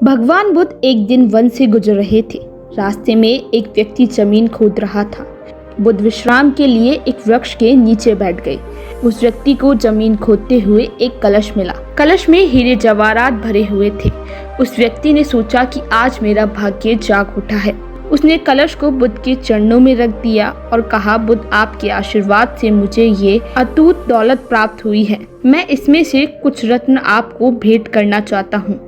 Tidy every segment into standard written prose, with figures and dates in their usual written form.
भगवान बुद्ध एक दिन वन से गुजर रहे थे। रास्ते में एक व्यक्ति जमीन खोद रहा था। बुद्ध विश्राम के लिए एक वृक्ष के नीचे बैठ गए। उस व्यक्ति को जमीन खोदते हुए एक कलश मिला। कलश में हीरे जवाहरात भरे हुए थे। उस व्यक्ति ने सोचा कि आज मेरा भाग्य जाग उठा है। उसने कलश को बुद्ध के चरणों में रख दिया और कहा, बुद्ध, आपके आशीर्वाद से मुझे ये अटूट दौलत प्राप्त हुई है। मैं इसमें से कुछ रत्न आपको भेंट करना चाहता हूँ।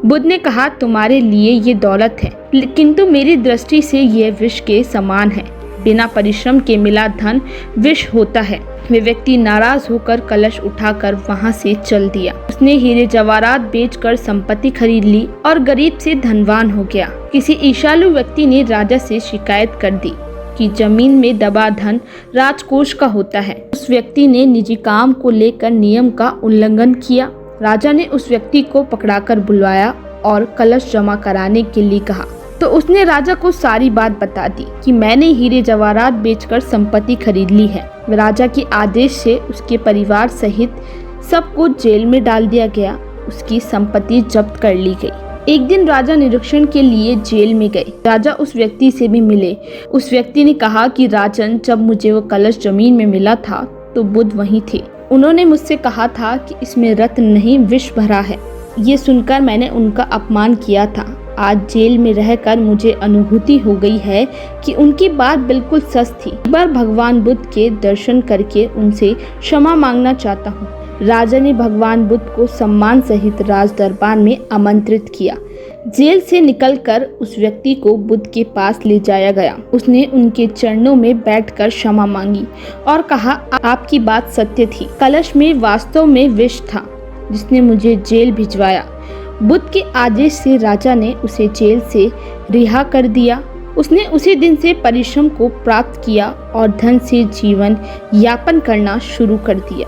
बुद्ध ने कहा, तुम्हारे लिए ये दौलत है, किंतु मेरी दृष्टि से यह विष के समान है। बिना परिश्रम के मिला धन विष होता है। वे व्यक्ति नाराज होकर कलश उठाकर वहां से चल दिया। उसने हीरे जवाहरात बेचकर संपत्ति खरीद ली और गरीब से धनवान हो गया। किसी ईर्ष्यालु व्यक्ति ने राजा से शिकायत कर दी कि जमीन में दबा धन राजकोष का होता है। उस व्यक्ति ने निजी काम को लेकर नियम का उल्लंघन किया। राजा ने उस व्यक्ति को पकड़ाकर बुलवाया और कलश जमा कराने के लिए कहा। तो उसने राजा को सारी बात बता दी कि मैंने हीरे जवाहरात बेचकर संपत्ति खरीद ली है। राजा के आदेश से उसके परिवार सहित सबको जेल में डाल दिया गया। उसकी संपत्ति जब्त कर ली गई। एक दिन राजा निरीक्षण के लिए जेल में गए। राजा उस व्यक्ति से भी मिले। उस व्यक्ति ने कहा कि राजन, जब मुझे वो कलश जमीन में मिला था तो बुद्ध वहीं थे। उन्होंने मुझसे कहा था कि इसमें रत्न नहीं विष भरा है। ये सुनकर मैंने उनका अपमान किया था। आज जेल में रहकर मुझे अनुभूति हो गई है कि उनकी बात बिल्कुल सच थी। एक बार भगवान बुद्ध के दर्शन करके उनसे क्षमा मांगना चाहता हूँ। राजा ने भगवान बुद्ध को सम्मान सहित राज दरबार में आमंत्रित किया। जेल से निकलकर उस व्यक्ति को बुद्ध के पास ले जाया गया। उसने उनके चरणों में बैठकर क्षमा मांगी और कहा, आपकी बात सत्य थी। कलश में वास्तव में विष था जिसने मुझे जेल भिजवाया। बुद्ध के आदेश से राजा ने उसे जेल से रिहा कर दिया। उसने उसी दिन से परिश्रम को प्राप्त किया और धन से जीवन यापन करना शुरू कर दिया।